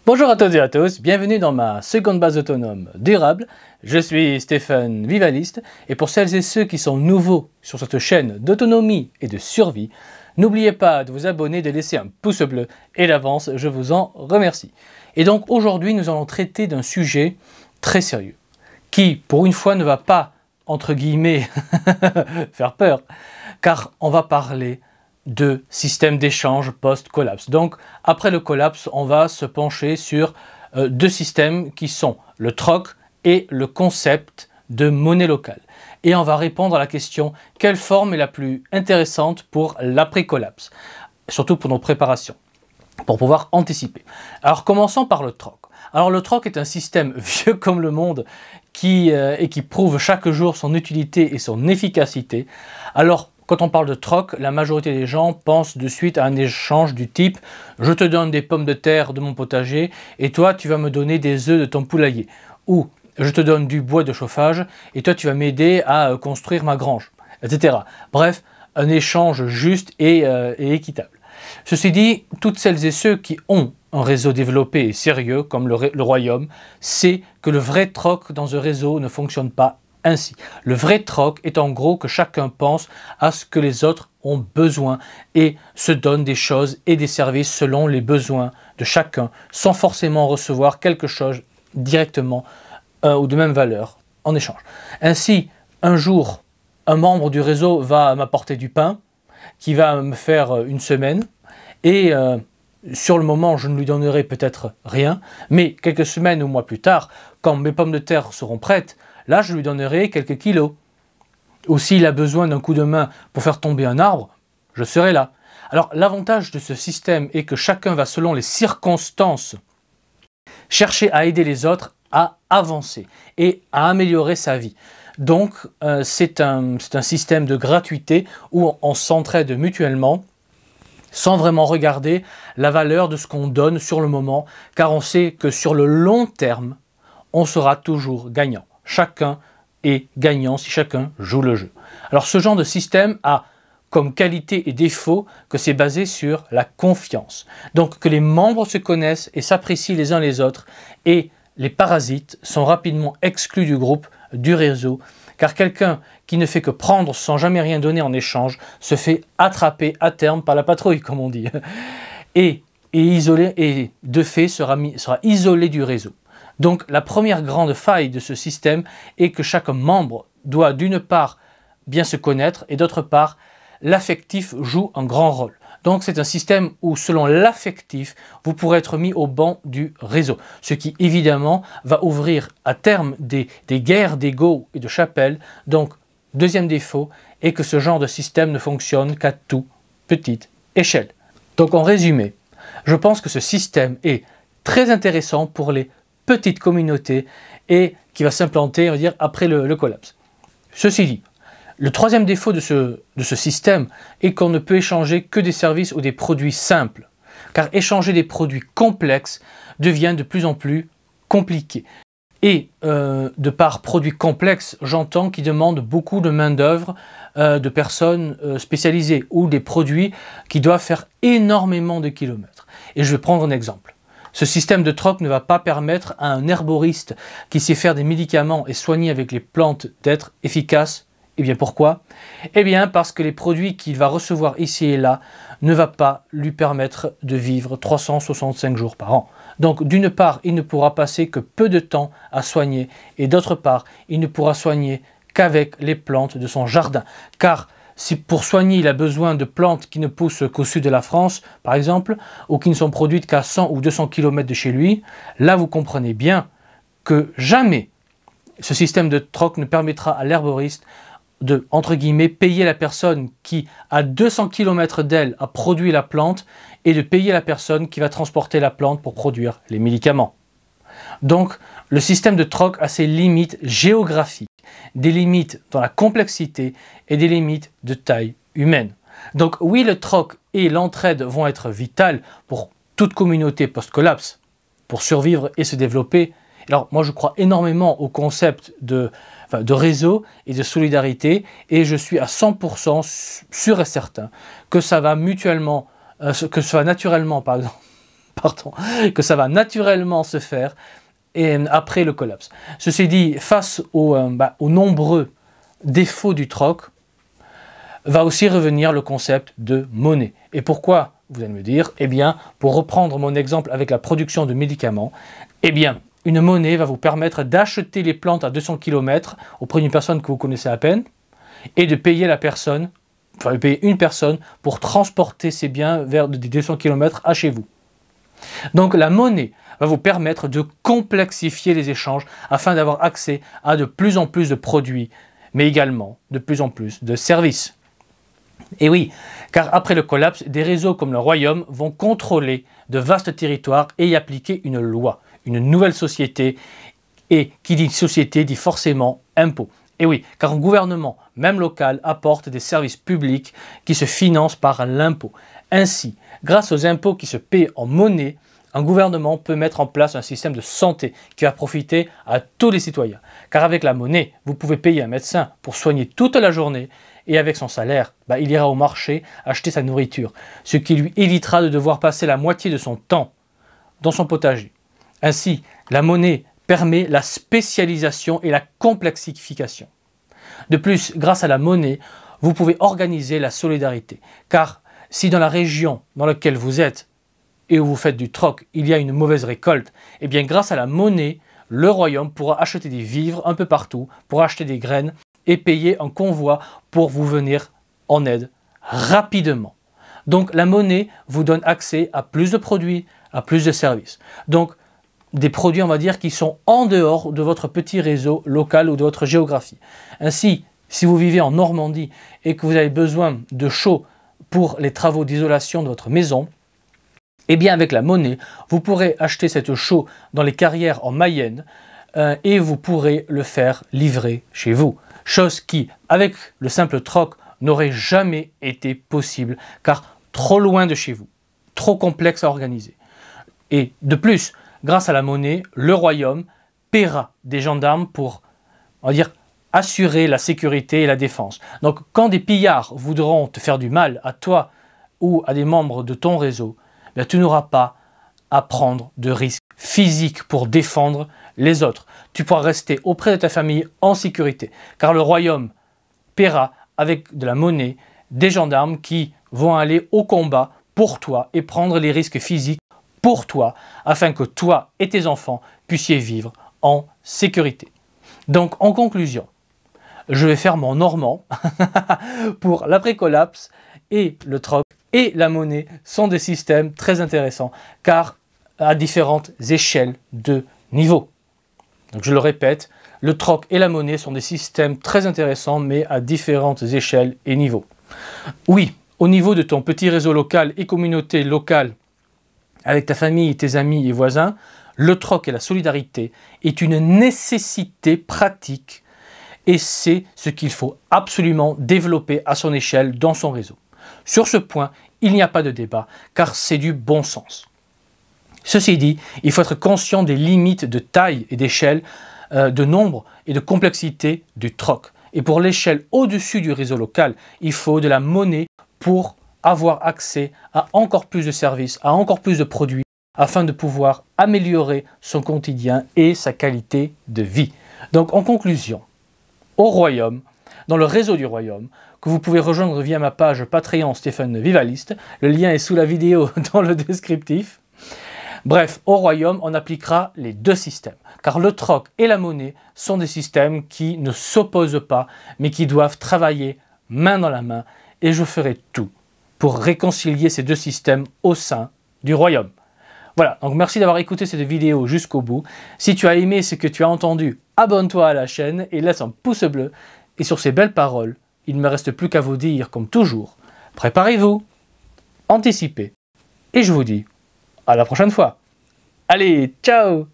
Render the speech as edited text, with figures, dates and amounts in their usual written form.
Bonjour à toutes et à tous, bienvenue dans ma seconde base autonome durable. Je suis Stéphane Vivaliste et pour celles et ceux qui sont nouveaux sur cette chaîne d'autonomie et de survie, n'oubliez pas de vous abonner, de laisser un pouce bleu et d'avance, je vous en remercie. Et donc aujourd'hui nous allons traiter d'un sujet très sérieux qui pour une fois ne va pas, entre guillemets, faire peur, car on va parler de système d'échange post-collapse. Donc, après le collapse, on va se pencher sur deux systèmes qui sont le troc et le concept de monnaie locale. Et on va répondre à la question, quelle forme est la plus intéressante pour l'après-collapse, surtout pour nos préparations, pour pouvoir anticiper. Alors, commençons par le troc. Alors, le troc est un système vieux comme le monde qui prouve chaque jour son utilité et son efficacité. Alors, quand on parle de troc, la majorité des gens pensent de suite à un échange du type « je te donne des pommes de terre de mon potager et toi tu vas me donner des œufs de ton poulailler » ou « je te donne du bois de chauffage et toi tu vas m'aider à construire ma grange » etc. Bref, un échange juste et équitable. Ceci dit, toutes celles et ceux qui ont un réseau développé et sérieux comme le royaume, savent que le vrai troc dans un réseau ne fonctionne pas ainsi. Le vrai troc est en gros que chacun pense à ce que les autres ont besoin et se donne des choses et des services selon les besoins de chacun, sans forcément recevoir quelque chose directement ou de même valeur en échange. Ainsi, un jour, un membre du réseau va m'apporter du pain qui va me faire une semaine et sur le moment, je ne lui donnerai peut-être rien, mais quelques semaines ou mois plus tard, quand mes pommes de terre seront prêtes, là, je lui donnerai quelques kilos. Ou s'il a besoin d'un coup de main pour faire tomber un arbre, je serai là. Alors, l'avantage de ce système est que chacun va, selon les circonstances, chercher à aider les autres à avancer et à améliorer sa vie. Donc, c'est un système de gratuité où on s'entraide mutuellement, sans vraiment regarder la valeur de ce qu'on donne sur le moment, car on sait que sur le long terme, on sera toujours gagnant. Chacun est gagnant si chacun joue le jeu. Alors ce genre de système a comme qualité et défaut que c'est basé sur la confiance. Donc que les membres se connaissent et s'apprécient les uns les autres et les parasites sont rapidement exclus du groupe, du réseau, car quelqu'un qui ne fait que prendre sans jamais rien donner en échange se fait attraper à terme par la patrouille, comme on dit, et de fait sera isolé du réseau. Donc la première grande faille de ce système est que chaque membre doit d'une part bien se connaître et d'autre part l'affectif joue un grand rôle. Donc c'est un système où selon l'affectif, vous pourrez être mis au banc du réseau. Ce qui évidemment va ouvrir à terme des guerres d'ego et de chapelles. Donc deuxième défaut est que ce genre de système ne fonctionne qu'à toute petite échelle. Donc en résumé, je pense que ce système est très intéressant pour les petites communautés et qui va s'implanter, on va dire, après le collapse. Ceci dit, le troisième défaut de ce système est qu'on ne peut échanger que des services ou des produits simples, car échanger des produits complexes devient de plus en plus compliqué. Et de par produits complexes, j'entends qui demandent beaucoup de main-d'œuvre de personnes spécialisées ou des produits qui doivent faire énormément de kilomètres. Et je vais prendre un exemple. Ce système de troc ne va pas permettre à un herboriste qui sait faire des médicaments et soigner avec les plantes d'être efficace. Et bien pourquoi? Eh bien parce que les produits qu'il va recevoir ici et là ne va pas lui permettre de vivre 365 jours par an. Donc d'une part, il ne pourra passer que peu de temps à soigner et d'autre part, il ne pourra soigner qu'avec les plantes de son jardin. Car si pour soigner, il a besoin de plantes qui ne poussent qu'au sud de la France, par exemple, ou qui ne sont produites qu'à 100 ou 200 km de chez lui, là vous comprenez bien que jamais ce système de troc ne permettra à l'herboriste de, entre guillemets, payer la personne qui, à 200 km d'elle, a produit la plante et de payer la personne qui va transporter la plante pour produire les médicaments. Donc, le système de troc a ses limites géographiques, des limites dans la complexité et des limites de taille humaine. Donc oui, le troc et l'entraide vont être vitales pour toute communauté post-collapse, pour survivre et se développer. Alors moi, je crois énormément au concept de réseau et de solidarité et je suis à 100% sûr et certain que ça va mutuellement, que ça va naturellement, pardon, que ça va naturellement se faire et après le collapse. Ceci dit, face aux nombreux défauts du troc, va aussi revenir le concept de monnaie. Et pourquoi, vous allez me dire? Eh bien, pour reprendre mon exemple avec la production de médicaments, eh bien, une monnaie va vous permettre d'acheter les plantes à 200 km auprès d'une personne que vous connaissez à peine et de payer une personne pour transporter ces biens vers des 200 km à chez vous. Donc la monnaie va vous permettre de complexifier les échanges afin d'avoir accès à de plus en plus de produits, mais également de plus en plus de services. Et oui, car après le collapse, des réseaux comme le Royaume vont contrôler de vastes territoires et y appliquer une loi, une nouvelle société, et qui dit société dit forcément impôt. Et oui, car un gouvernement, même local, apporte des services publics qui se financent par l'impôt. Ainsi, grâce aux impôts qui se paient en monnaie, un gouvernement peut mettre en place un système de santé qui va profiter à tous les citoyens. Car avec la monnaie, vous pouvez payer un médecin pour soigner toute la journée et avec son salaire, il ira au marché acheter sa nourriture, ce qui lui évitera de devoir passer la moitié de son temps dans son potager. Ainsi, la monnaie permet la spécialisation et la complexification. De plus, grâce à la monnaie, vous pouvez organiser la solidarité. Car si dans la région dans laquelle vous êtes et où vous faites du troc, il y a une mauvaise récolte, eh bien grâce à la monnaie, le royaume pourra acheter des vivres un peu partout, pourra acheter des graines et payer un convoi pour vous venir en aide rapidement. Donc la monnaie vous donne accès à plus de produits, à plus de services. Donc des produits, on va dire, qui sont en dehors de votre petit réseau local ou de votre géographie. Ainsi, si vous vivez en Normandie et que vous avez besoin de chaux pour les travaux d'isolation de votre maison, eh bien avec la monnaie, vous pourrez acheter cette chaux dans les carrières en Mayenne et vous pourrez le faire livrer chez vous. Chose qui, avec le simple troc, n'aurait jamais été possible car trop loin de chez vous, trop complexe à organiser. Et de plus, grâce à la monnaie, le royaume paiera des gendarmes pour, on va dire, assurer la sécurité et la défense. Donc quand des pillards voudront te faire du mal à toi ou à des membres de ton réseau, tu n'auras pas à prendre de risques physiques pour défendre les autres. Tu pourras rester auprès de ta famille en sécurité, car le royaume paiera avec de la monnaie des gendarmes qui vont aller au combat pour toi et prendre les risques physiques pour toi, afin que toi et tes enfants puissiez vivre en sécurité. Donc en conclusion, je vais faire mon normand pour l'après-collapse et le troc et la monnaie sont des systèmes très intéressants car à différentes échelles de niveau. Donc je le répète, le troc et la monnaie sont des systèmes très intéressants mais à différentes échelles et niveaux. Oui, au niveau de ton petit réseau local et communauté locale avec ta famille, tes amis et voisins, le troc et la solidarité est une nécessité pratique et c'est ce qu'il faut absolument développer à son échelle dans son réseau. Sur ce point, il n'y a pas de débat, car c'est du bon sens. Ceci dit, il faut être conscient des limites de taille et d'échelle, de nombre et de complexité du troc. Et pour l'échelle au-dessus du réseau local, il faut de la monnaie pour avoir accès à encore plus de services, à encore plus de produits, afin de pouvoir améliorer son quotidien et sa qualité de vie. Donc en conclusion, au Royaume, dans le réseau du Royaume, que vous pouvez rejoindre via ma page Patreon Stéphane Vivaliste, le lien est sous la vidéo dans le descriptif. Bref, au Royaume, on appliquera les deux systèmes, car le troc et la monnaie sont des systèmes qui ne s'opposent pas, mais qui doivent travailler main dans la main, et je ferai tout pour réconcilier ces deux systèmes au sein du Royaume. Voilà, donc merci d'avoir écouté cette vidéo jusqu'au bout. Si tu as aimé ce que tu as entendu, abonne-toi à la chaîne et laisse un pouce bleu. Et sur ces belles paroles, il ne me reste plus qu'à vous dire, comme toujours, préparez-vous, anticipez, et je vous dis à la prochaine fois. Allez, ciao!